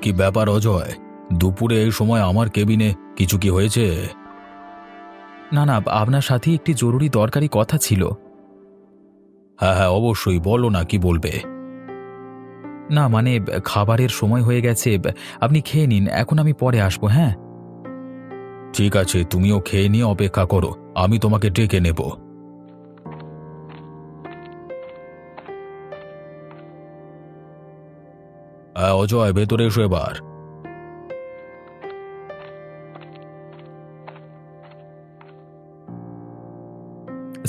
কি ব্যাপার অজয়? দুপুরে এই সময় আমার কেবিনে কিছু কি হয়েছে? না না, আপনার সাথে একটি জরুরি দরকারি কথা ছিল। হ্যাঁ হ্যাঁ, অবশ্যই বলো না, কি বলবে? না মানে খাবারের সময় হয়ে গেছে, আপনি খেয়ে নিন, এখন আমি পরে আসবো। হ্যাঁ, ঠিক আছে, তুমিও খেয়ে নিয়ে অপেক্ষা করো, আমি তোমাকে ডেকে নেব। হ্যাঁ অজয়, ভেতরে এসো এবার।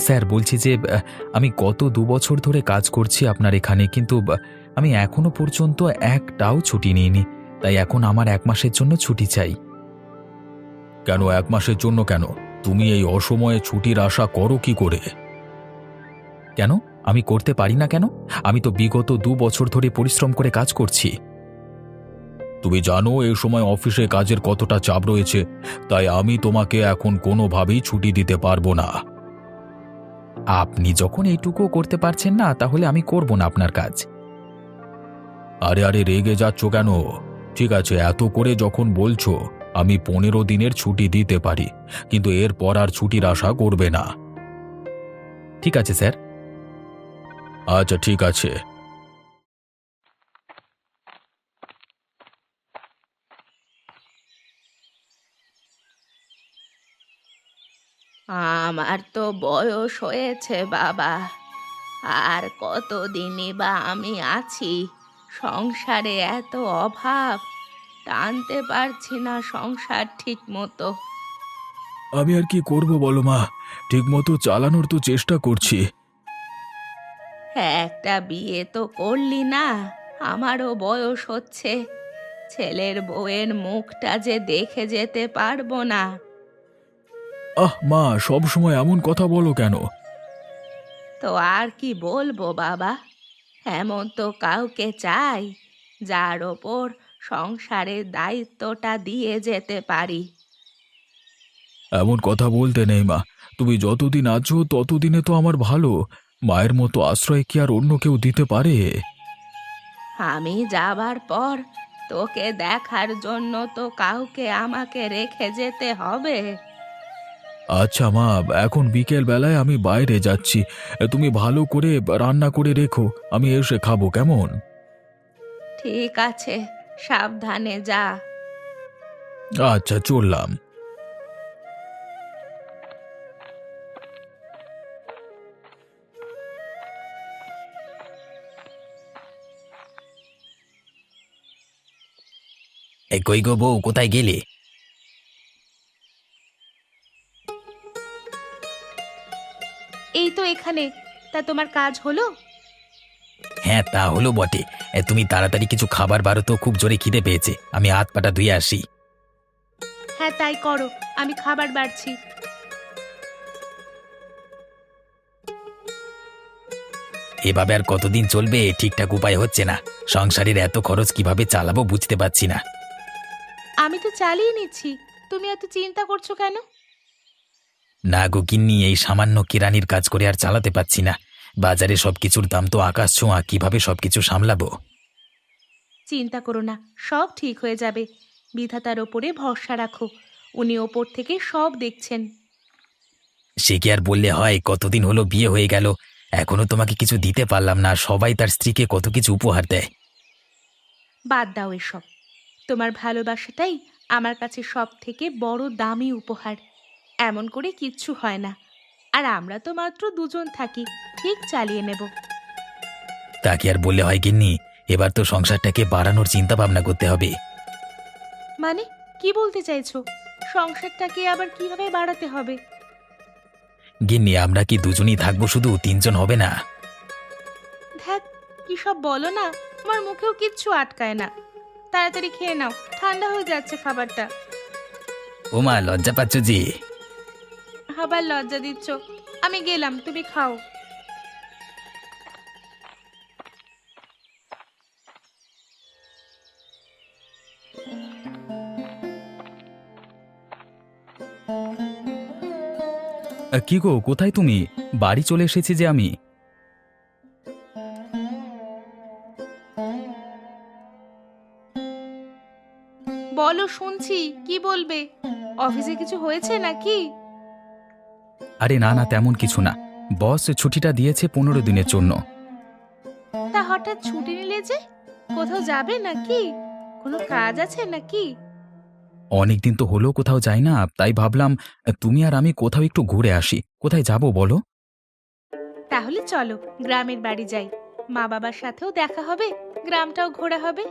স্যার বলছি যে আমি গত ২ বছর ধরে কাজ করছি আপনার এখানে, কিন্তু আমি এখনো পর্যন্ত একটাও ছুটি নিইনি। তাই এখন আমার ১ মাসের জন্য ছুটি চাই। কেন ১ মাসের জন্য কেন? তুমি এই অসময়ে ছুটির আশা করো কি করে? কেন আমি করতে পারি না কেন? আমি তো বিগত ২ বছর ধরে পরিশ্রম করে কাজ করছি। তুমি জানো এই সময় অফিসে কাজের কতটা চাপ রয়েছে, তাই আমি তোমাকে এখন কোনোভাবেই ছুটি দিতে পারবো না। আপনি যখন এইটুকুও করতে পারছেন না, তাহলে আমি করব না আপনার কাজ। আরে আরে, রেগে যাচ্ছ কেন? ঠিক আছে, এত করে যখন বলছো, আমি ১৫ দিনের ছুটি দিতে পারি, কিন্তু এরপর আর ছুটির আশা করবে না। ঠিক আছে স্যার। আচ্ছা ঠিক আছে। আমার তো বয়স হয়েছে বাবা, আর কতদিনই বা আমি আছি। সংসারে এত অভাব, টানতে পারছি না সংসার ঠিক মতো। আমি আর কি করব বলো মা, ঠিকমতো চালানোর তো চেষ্টা করছি। একটা বিয়ে তো করলি না, আমারও বয়স হচ্ছে, ছেলের বউয়ের মুখটা যে দেখে যেতে পারবো না। আহ মা, সব সময় এমন কথা বলো কেন? তো আর কি বলবো বাবা, এমন তো কাউকে চাই যার ওপর সংসারের দায়িত্বটা দিয়ে যেতে পারি। এমন কথা বলতে নেই মা, তুমি যতদিন আছো ততদিনে তো আমার ভালো। মায়ের মতো আশ্রয় কি আর অন্য কেউ দিতে পারে? আমি যাবার পর তোকে দেখার জন্য তো কাউকে আমাকে রেখে যেতে হবে। আচ্ছা মা, এখন বিকেল বেলায় আমি বাইরে যাচ্ছি, তুমি ভালো করে রান্না করে রেখো, আমি এসে খাবো, কেমন? ঠিক আছে, সাবধানে যা। আচ্ছা, চললাম। কই গো বউ, কোথায় গেলে? এই তো এখানে। তা তোমার কাজ হলো? হ্যাঁ তা হলো বটে। তুমি তাড়াতাড়ি কিছু খাবার বারো তো, খুব জোরে খিদে পেয়েছে, আমি হাত পাটা ধুয়ে আসি। হ্যাঁ তাই করো, আমি খাবার বাড়ছি। এভাবে আর কতদিন চলবে? ঠিকঠাক উপায় হচ্ছে না। সংসারের এত খরচ কিভাবে চালাবো বুঝতে পারছি না। আমি তো চালিয়ে নিচ্ছি, তুমি এত চিন্তা করছো কেন? না গো গিন্নি, এই সামান্য কেরানির কাজ করে আর চালাতে পারছি না। বাজারে সবকিছুর দাম তো আকাশ ছোঁয়া, কিভাবে সবকিছু সামলাবো? চিন্তা করো না, সব ঠিক হয়ে যাবে। বিধাতার ওপরে ভরসা রাখো, উনি ওপর থেকে সব দেখছেন। সে কি আর বললে হয়? কতদিন হলো বিয়ে হয়ে গেল, এখনো তোমাকে কিছু দিতে পারলাম না। সবাই তার স্ত্রীকে কত কিছু উপহার দেয়। বাদ দাও এসব, তোমার ভালোবাসাটাই আমার কাছে সব থেকে বড় দামি উপহার। এমন করে কিচ্ছু হয় না, আর আমরা তো মাত্র দুজন থাকি, ঠিক চালিয়ে নেব। তা কি আর বললে হয় গিন্নি? এবার তো সংসারটাকে বাড়ানোর চিন্তা ভাবনা করতে হবে। মানে কি বলতে চাইছো? সংসারটাকে আবার কিভাবে বাড়াতে হবে? গিন্নি, আমরা কি দুজনই থাকবো? শুধু তিনজন হবে না? ধ্যাত, কি সব বলো না, আমার মুখেও কিচ্ছু আটকায় না। তাড়াতাড়ি খেয়ে নাও, ঠান্ডা হয়ে যাচ্ছে খাবারটা। ওমা, লজ্জা পাচ্ছ যে? আবার লজ্জা দিচ্ছ? আমি গেলাম, তুমি খাও। কি গো, কোথায় তুমি? বাড়ি চলে এসেছি যে আমি। শুনছি, কি বলবে? অফিসে কিছু হয়েছে নাকি? আরে না না, তেমন কিছু না। বস ছুটিটা দিয়েছে 15 দিনের জন্য। তা হঠাৎ ছুটি নিলে যে? কোথাও যাবে নাকি? কোনো কাজ আছে নাকি? অনেকদিন তো হলো কোথাও যাই না, তাই ভাবলাম তুমি আর আমি কোথাও একটু ঘুরে আসি। কোথায় যাব বলো? তাহলে চলো গ্রামের বাড়ি যাই। মা বাবার সাথেও দেখা হবে, গ্রামটাও ঘোরা হবে।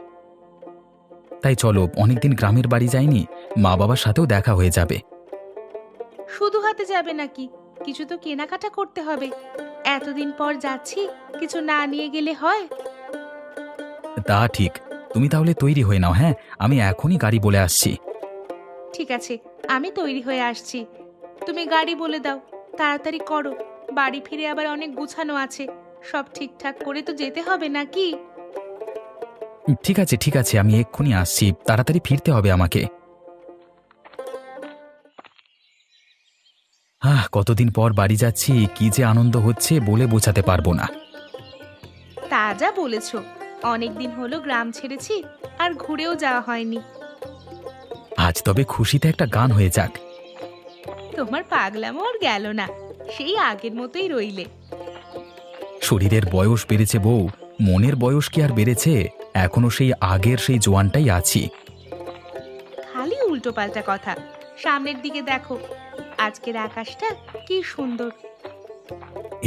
তাই চলো, অনেকদিন গ্রামের বাড়ি যাইনি, মা বাবার সাথেও দেখা হয়ে যাবে। শুধু হাতে যাবে নাকি? কিছু তো কেনাকাটা করতে হবে। এতদিন পর যাচ্ছি, কিছু না নিয়ে গেলে হয়? তা ঠিক। তুমি তাহলে তৈরি হয়ে নাও, হ্যাঁ? আমি এখনই গাড়ি বলে আসছি। ঠিক আছে, আমি তৈরি হয়ে আসছি। তুমি গাড়ি বলে দাও, তাড়াতাড়ি করো। বাড়ি ফিরে আবার অনেক গুছানো আছে, সব ঠিকঠাক করে তো যেতে হবে নাকি? ঠিক আছে ঠিক আছে, আমি এক্ষুনি আসছি, তাড়াতাড়ি ফিরতে হবে আমাকে। কতদিন পর বাড়ি যাচ্ছি, কি যে আনন্দ হচ্ছে বলে বোঝাতে পারবো না। তা যা বলেছ, অনেকদিন হলো গ্রাম ছেড়েছি, আর ঘুরেও যাওয়া হয়নি। আজ তবে খুশিতে একটা গান হয়ে যাক। তোমার পাগলামো আর গেল না, সেই আগের মতোই রইলে। শরীরের বয়স বেড়েছে বউ, মনের বয়স কি আর বেড়েছে? এখনো সেই আগের সেই জোয়ানটাই আছি। খালি উল্টো পাল্টা কথা। সামনের দিকে দেখো, আজকের আকাশটা কি সুন্দর।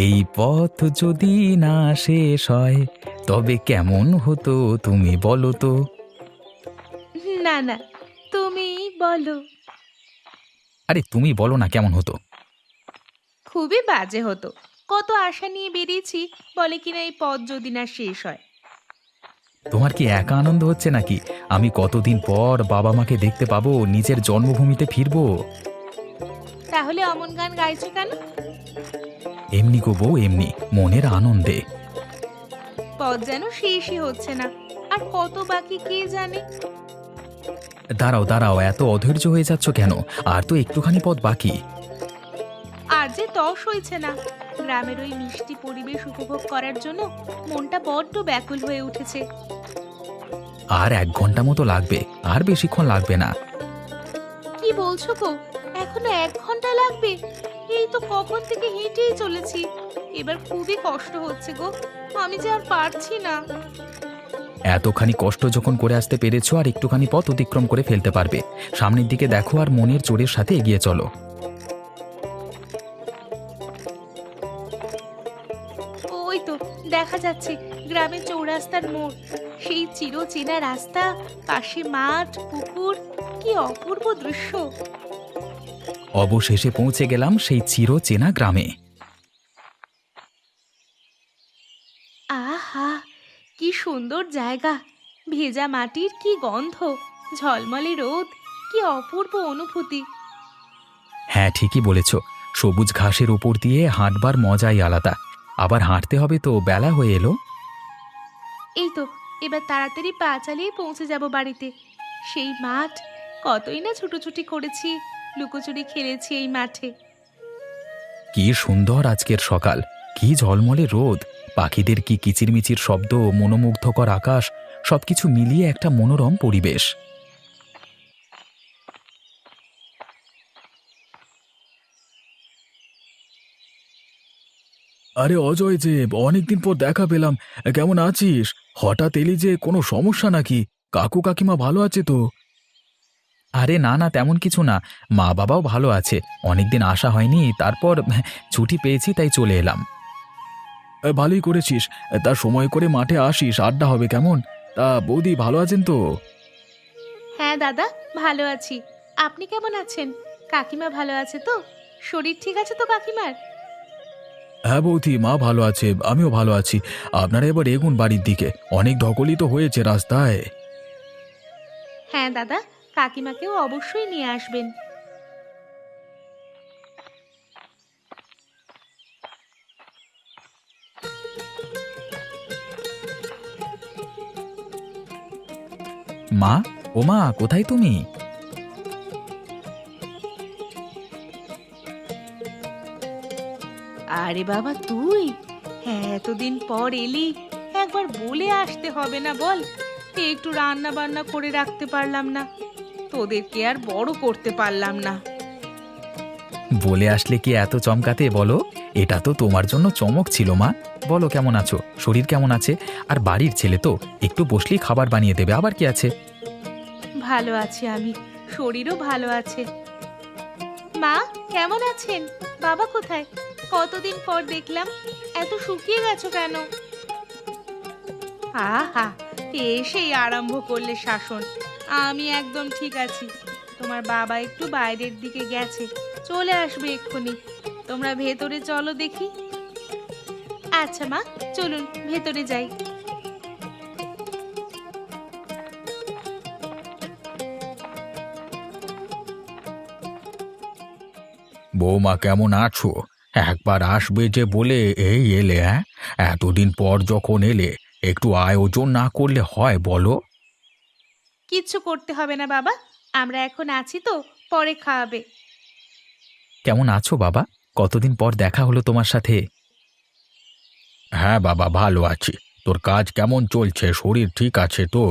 এই পথ যদি না শেষ হয় তবে কেমন হতো তুমি বলো তো? না না, তুমি বলো। আরে তুমি বলো না কেমন হতো। খুবই বাজে হতো। কত আশা নিয়ে বেরিয়েছি, বলে কিনা এই পথ যদি না শেষ হয়। তোমার কি একা আনন্দ হচ্ছে নাকি? আমি কতদিন পর বাবা মাকে দেখতে পাবো, নিজের জন্মভূমিতে ফিরবো। তাহলে অমন গান গাইছো কেন? এমনি গো বউ, এমনি মনের আনন্দে। পথ যেন শেষই হচ্ছে না, আর কত বাকি কে জানে। দাঁড়াও দাঁড়াও, এত অধৈর্য হয়ে যাচ্ছ কেন? আর তো একটুখানি পথ বাকি। আর যে তস হয়েছে না, গ্রামের ওই মিষ্টি পরিবেশ উপভোগ করার জন্য মনটা বড্ড ব্যাকুল হয়ে উঠেছে। আর 1 ঘন্টা মতো লাগবে, আর বেশিক্ষণ লাগবে না। কি বলছো গো? এখনো 1 ঘন্টা লাগবে? এই তো কখন থেকে হেঁটেই চলেছি। এবার খুবই কষ্ট হচ্ছে গো, আমি যে আর পারছি না। এতখানি কষ্ট যখন করে আসতে পেরেছো, আর একটুখানি পথ অতিক্রম করে ফেলতে পারবে। সামনের দিকে দেখো আর মনের জোরের সাথে এগিয়ে চলো। ওই তো দেখা যাচ্ছে গ্রামের চৌরাস্তার মোড়, সেই চিরচেনা রাস্তা, পাশে মাঠ পুকুর, কি অপূর্ব দৃশ্য। অবশেষে পৌঁছে গেলাম সেই চিরচেনা গ্রামে। আহা, কি সুন্দর জায়গা। ভেজা মাটির কি গন্ধ, ঝলমলে রোদ, কি অপূর্ব অনুভূতি। হ্যাঁ ঠিকই বলেছ, সবুজ ঘাসের ওপর দিয়ে হাঁটবার মজাই আলাদা। আবার হাঁটতে হবে তো, বেলা হয়ে এলো। এই তো এবার তাড়াতাড়ি পা চালিয়ে পৌঁছে যাব বাড়িতে। সেই মাঠ, কতই না ছুটোছুটি করেছি, লুকোচুরি খেলেছি এই মাঠে। কি সুন্দর আজকের সকাল, কি ঝলমলে রোদ, পাখিদের কি কিচিরমিচির শব্দ, মনোমুগ্ধকর আকাশ, সবকিছু মিলিয়ে একটা মনোরম পরিবেশ। আরে অজয়, যে অনেকদিন পর দেখা পেলাম, কেমন আছিস? হঠাৎ এলি যে, কোনো সমস্যা নাকি? কাকু কাকিমা ভালো আছে তো? আরে না না, তেমন কিছু না, মা বাবাও ভালো আছে। অনেকদিন আসা হয়নি, তারপর ছুটি পেয়েছি তাই চলে এলাম। ভালোই করেছিস। তা সময় করে মাঠে আসিস, আড্ডা হবে কেমন? তা বৌদি ভালো আছেন তো? হ্যাঁ দাদা, ভালো আছি। আপনি কেমন আছেন? কাকিমা ভালো আছে তো? শরীর ঠিক আছে তো কাকিমার? হ্যাঁ বৌদি, মা ভালো আছে, আমিও ভালো আছি। আপনারা এবার এগুন বাড়ির দিকে, অনেক ধকলই তো হয়েছে রাস্তায়। হ্যাঁ দাদা, কাকিমাকেও অবশ্যই নিয়ে আসবেন। মা, ও মা, কোথায় তুমি? আরে বাবা তুই, হ্যাঁ এতদিন পর এলি, একবার বলে আসতে হবে না বল? একটু রান্না বান্না করে রাখতে পারলাম না। তোদেরকে আর বড় করতে পারলাম না। বলে আসলে কি এত চমকাতে বলো? এটা তো তোমার জন্য চমক ছিল মা। বলো কেমন আছো, শরীর কেমন আছে? আর বাড়ির ছেলে তো, একটু বসলেই খাবার বানিয়ে দেবে, আবার কি আছে। ভালো আছি আমি, শরীরও ভালো আছে। মা কেমন আছেন? বাবা কোথায়? কতদিন পর দেখলাম, এত শুকিয়ে গেছো কেন? আহা, এসেই আরম্ভ করলে শাসন। আমি একদম ঠিক আছি। তোমার বাবা একটু বাইরের দিকে গেছে, চলে আসবে এক্ষুনি। তোমরা ভেতরে চলো দেখি। আচ্ছা মা, চলুন ভেতরে যাই। বৌমা কেমন আছো? একবার আসবে যে বলে এই এলে, হ্যাঁ? এতদিন পর যখন এলে, একটু আয়োজন না করলে হয় বলো? কিচ্ছু করতে হবে না বাবা, আমরা এখন আছি তো, পরে খাওয়াবে। কেমন আছো বাবা? কতদিন পর দেখা হলো তোমার সাথে। হ্যাঁ বাবা, ভালো আছি। তোর কাজ কেমন চলছে? শরীর ঠিক আছে তো?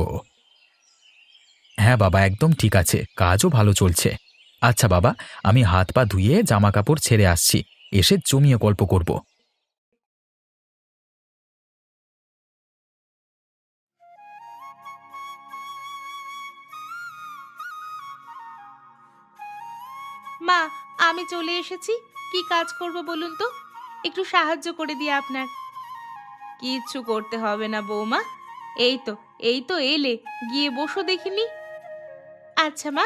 হ্যাঁ বাবা, একদম ঠিক আছে, কাজও ভালো চলছে। আচ্ছা বাবা, আমি হাত পা ধুয়ে জামা কাপড় ছেড়ে আসছি, এসে জমিয়ে গল্প করব। মা, আমি চলে এসেছি। কি কাজ করব বলুন তো? একটু সাহায্য করে দিয়ে আপনার। কিচ্ছু করতে হবে না বৌমা, এই তো এলে, গিয়ে বসো দেখিনি। আচ্ছা মা।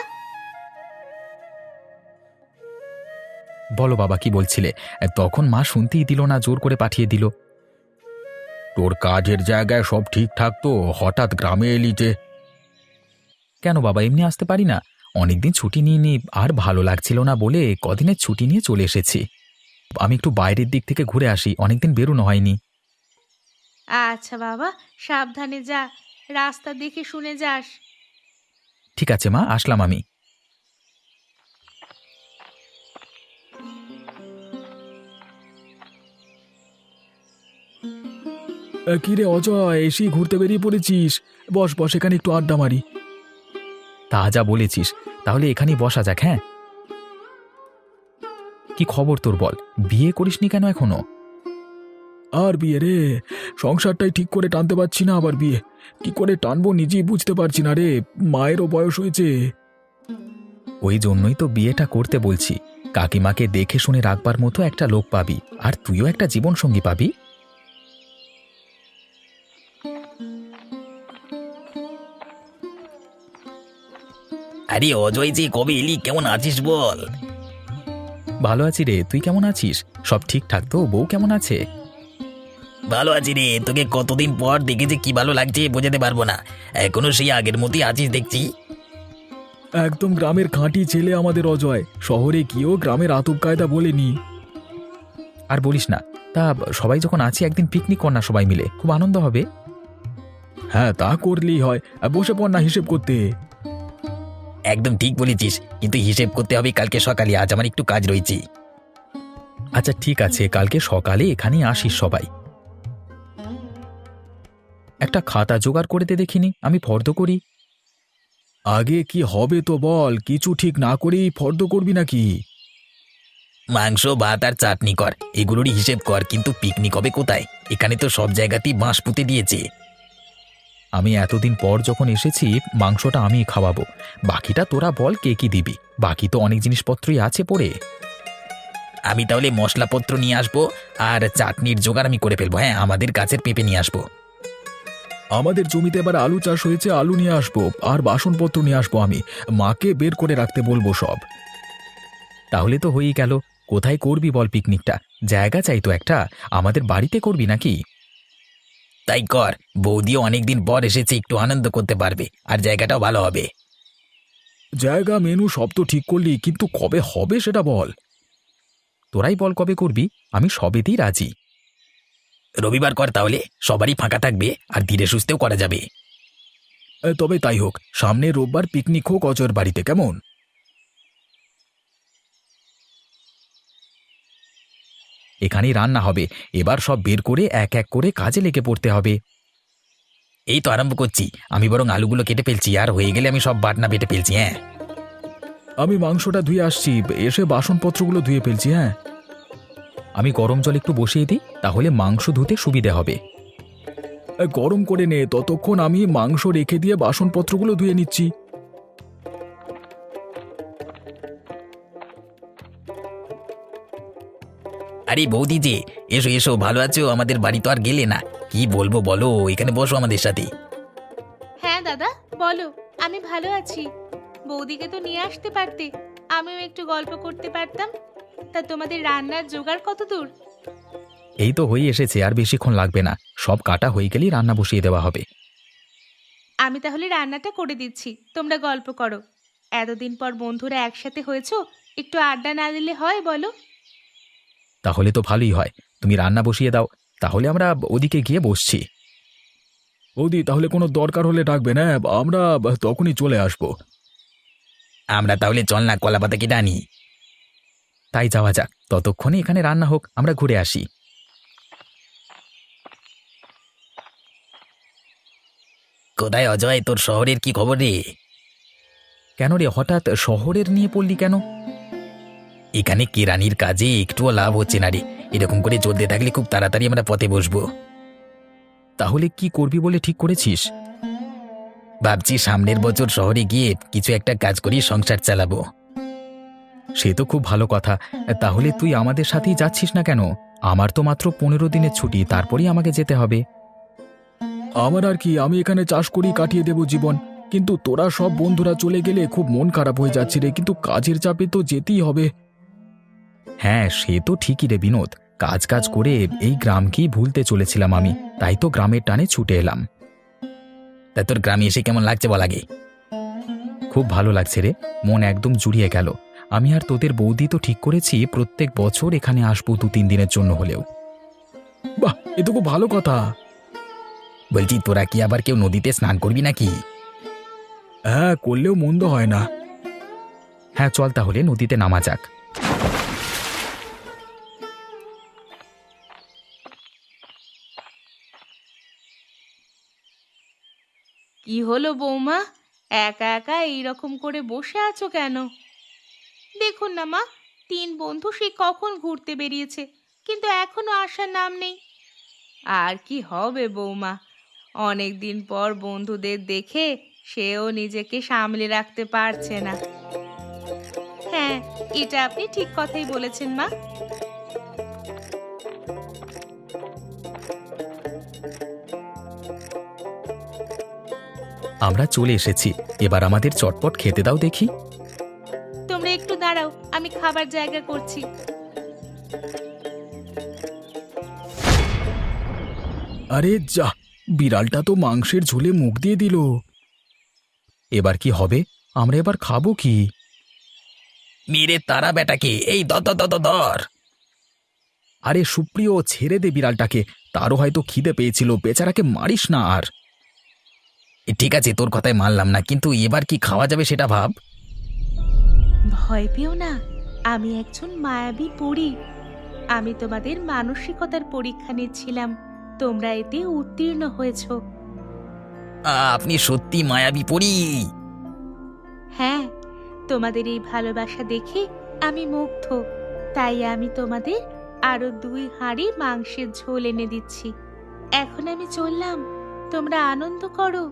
বলো বাবা, কি বলছিলে? তখন মা শুনতেই দিল না, জোর করে পাঠিয়ে দিল। তোর কাজের জায়গায় সব ঠিকঠাক তো? হঠাৎ গ্রামে এলি যে? কেন বাবা, এমনি আসতে পারি না? অনেকদিন ছুটি নিইনি, আর ভালো লাগছিল না বলে কদিনের ছুটি নিয়ে চলে এসেছি। আমি একটু বাইরের দিক থেকে ঘুরে আসি, অনেকদিন বেরোনো হয়নি। আচ্ছা বাবা, সাবধানে যা, রাস্তা দেখে শুনে যাস। ঠিক আছে মা, আসলাম আমি। কিরে অজয়, এসেই ঘুরতে বেরিয়ে পড়েছিস? বস বস, এখানে একটু আড্ডা মারি। তা যা বলেছিস, তাহলে এখানেই বসা যাক। হ্যাঁ, কি খবর তোর বল? বিয়ে করিসনি কেন এখনো? আর বিয়ে রে? সংসারটাই ঠিক করে টানতে পারছি না, আবার বিয়ে কি করে টানবো নিজেই বুঝতে পারছি না রে। মায়েরও বয়স হয়েছে। ওই জন্যই তো বিয়েটা করতে বলছি। কাকিমাকে দেখে শুনে রাখবার মতো একটা লোক পাবি, আর তুইও একটা জীবনসঙ্গী পাবি। আরে অজয়, যে কবে এলি, কেমন আছিস বল? ভালো আছি রে, তুই কেমন আছিস? সব ঠিকঠাক তো? বউ কেমন আছে? ভালো আছি রে। তোকে কতদিন পর দেখে যে কি ভালো লাগছে বোঝাতে পারবো না। এখনো সেই আগের মতোই আছিস দেখছি। একদম গ্রামের খাঁটি ছেলে আমাদের অজয়। শহরে গিয়েও গ্রামের আতপ কায়দা বলেনি। আর বলিস না। তা সবাই যখন আছি, একদিন পিকনিক কর না, সবাই মিলে খুব আনন্দ হবে। হ্যাঁ, তা করলেই হয়। বসে পড় না হিসেব করতে। একদম ঠিক বলেছিস, কিন্তু হিসেব করতে হবে কালকে সকালে। আজ আমার একটু কাজ রয়েছে। আচ্ছা ঠিক আছে, কালকে সকালে এখানে আসিস সবাই। একটা খাতা জোগাড় করে দে দেখিনি, আমি ফর্দ করি। আগে কি হবে তো বল, কিছু ঠিক না করেই ফর্দ করবি নাকি? মাংস, ভাত আর চাটনি কর, এগুলোরই হিসেব কর। কিন্তু পিকনিক হবে কোথায়? এখানে তো সব জায়গাতেই বাঁশ পুঁতে দিয়েছে। আমি এতদিন পর যখন এসেছি, মাংসটা আমিই খাওয়াবো। বাকিটা তোরা বল কে কি দিবি। বাকি তো অনেক জিনিসপত্রই আছে পড়ে। আমি তাহলে মশলাপত্র নিয়ে আসবো, আর চাটনির জোগাড় আমি করে ফেলবো। হ্যাঁ, আমাদের গাছের পেঁপে নিয়ে আসবো। আমাদের জমিতে এবার আলু চাষ হয়েছে, আলু নিয়ে আসবো। আর বাসনপত্র নিয়ে আসবো আমি। মাকে বের করে রাখতে বলবো সব। তাহলে তো হয়েই গেল। কোথায় করবি বল পিকনিকটা? জায়গা চাই তো একটা। আমাদের বাড়িতে করবি নাকি? তাই কর, বৌদিও অনেকদিন পর এসেছে, একটু আনন্দ করতে পারবে, আর জায়গাটাও ভালো হবে। জায়গা, মেনু সব তো ঠিক করলি, কিন্তু কবে হবে সেটা বল। তোরাই বল কবে করবি, আমি সবেতেই রাজি। রবিবার কর তাহলে, সবারই ফাঁকা থাকবে, আর ধীরে সুস্থেও করা যাবে। তবে তাই হোক, সামনে রোববার পিকনিক হোক অজয়ের বাড়িতে, কেমন? এখানেই রান্না হবে। এবার সব বের করে এক এক করে কাজে লেগে পড়তে হবে। এই তো আরম্ভ করছি। আমি বরং আলুগুলো কেটে ফেলছি, আর হয়ে গেলে আমি সব বাটনা বেটে ফেলছি। হ্যাঁ, আমি মাংসটা ধুয়ে আসছি, এসে বাসনপত্রগুলো ধুয়ে ফেলছি। হ্যাঁ, আমি গরম জল একটু বসিয়ে দিই, তাহলে মাংস ধুতে সুবিধে হবে। গরম করে নে, ততক্ষণ আমি মাংস রেখে দিয়ে বাসনপত্রগুলো ধুয়ে নিচ্ছি। আরে বৌদি যে, এসো এসো, ভালো আছো? আমাদের বাড়ি তো আর গেলে না। কি বলবো বলো, এখানে বসো আমাদের সাথে। হ্যাঁ দাদা, বলো। আমি ভালো আছি। বৌদিকে তো নিয়ে আসতে পারতে, আমিও একটু গল্প করতে পারতাম। তা তোমাদের রান্নার জোগাড় কত দূর? এই তো হয়ে এসেছে, আর বেশিক্ষণ লাগবে না। সব কাটা হয়ে গেলেই রান্না বসিয়ে দেওয়া হবে। আমি তাহলে রান্নাটা করে দিচ্ছি, তোমরা গল্প করো। এতদিন পর বন্ধুরা একসাথে হয়েছো, একটু আড্ডা না দিলে হয় বলো? তাহলে তো ভালোই হয়, তুমি রান্না বসিয়ে দাও, তাহলে আমরা ওদিকে গিয়ে বসছি। বৌদি, তাহলে কোনো দরকার হলে ডাকবেন, হ্যাঁ, আমরা তখনই চলে আসবো। আমরা তাহলে চল না, কলা পাতা কেটে আনি। তাই যাওয়া যাক, ততক্ষণে এখানে রান্না হোক, আমরা ঘুরে আসি। কোথায় অজয়, তোর শহরের কি খবর রে? কেন রে, হঠাৎ শহরের নিয়ে পড়লি কেন? এখানে কেরানির কাজে একটুও লাভ হচ্ছে না রে। এরকম করে চলতে থাকলে খুব তাড়াতাড়ি আমরা পথে বসবো। তাহলে কি করবি বলে ঠিক করেছিস? ভাবছি সামনের বছর শহরে গিয়ে কিছু একটা কাজ করি, সংসার চালাবো। সে তো খুব ভালো কথা। তাহলে তুই আমাদের সাথেই যাচ্ছিস না কেন? আমার তো মাত্র 15 দিনের ছুটি, তারপরেই আমাকে যেতে হবে। আমার আর কি, আমি এখানে চাষ করি, কাটিয়ে দেব জীবন। কিন্তু তোরা সব বন্ধুরা চলে গেলে খুব মন খারাপ হয়ে যাচ্ছে রে, কিন্তু কাজের চাপে তো যেতেই হবে। হ্যাঁ, সে তো ঠিকই রে বিনোদ, কাজ কাজ করে এই গ্রামকেই ভুলতে চলেছিলাম আমি, তাই তো গ্রামের টানে ছুটে এলাম। তা তোর গ্রামে এসে কেমন লাগছে বল আগে? খুব ভালো লাগছে রে, মন একদম জুড়িয়ে গেল। আমি আর তোদের বৌদি তো ঠিক করেছি প্রত্যেক বছর এখানে আসবো 2-3 দিনের জন্য হলেও। বাহ, এ তো খুব ভালো কথা। বলছি, তোরা কি আবার কেউ নদীতে স্নান করবি নাকি? হ্যাঁ, করলেও মন্দ হয় না। হ্যাঁ, চল তাহলে নদীতে নামা যাক। কি হলো বৌমা, একা একা এইরকম করে বসে আছো কেন? দেখুন না মা, 3 বন্ধু সে কখন ঘুরতে বেরিয়েছে, কিন্তু এখনো আসার নাম নেই। আর কি হবে বৌমা, অনেক দিন পর বন্ধুদের দেখে সেও নিজেকে সামলে রাখতে পারছে না। হ্যাঁ, এটা আপনি ঠিক কথাই বলেছেন মা। আমরা চলে এসেছি, এবার আমাদের চটপট খেতে দাও দেখি। তোমরা একটু দাঁড়াও, আমি খাবার জায়গা করছি। আরে যা, বিড়ালটা তো মাংসের ঝোলে মুখ দিয়ে দিল। এবার কি হবে? আমরা এবার খাবো কি? মেরে তারা বেটাকে, এই ধর ধর ধর ধর ধর। আরে সুপ্রিয়, ছেড়ে দে বিড়ালটাকে, তারও হয়তো খিদে পেয়েছিল, বেচারাকে মারিস না আর। ঠিক আছে, তোর কথায় মানলাম না, কিন্তু এবার কি খাওয়া যাবে সেটা ভাব। ভয় পেও না, আমি একজন মায়াবী পরী। আমি তোমাদের মানসিকতার পরীক্ষা নিচ্ছিলাম, তোমরা এতে উত্তীর্ণ হয়েছো। আপনি সত্যি মায়াবী পরী। হ্যাঁ, তোমাদের এই ভালোবাসা দেখে আমি মুগ্ধ, তাই আমি তোমাদের আরো 2 হাঁড়ি মাংসের ঝোল এনে দিচ্ছি। এখন আমি চললাম, তোমরা আনন্দ করো।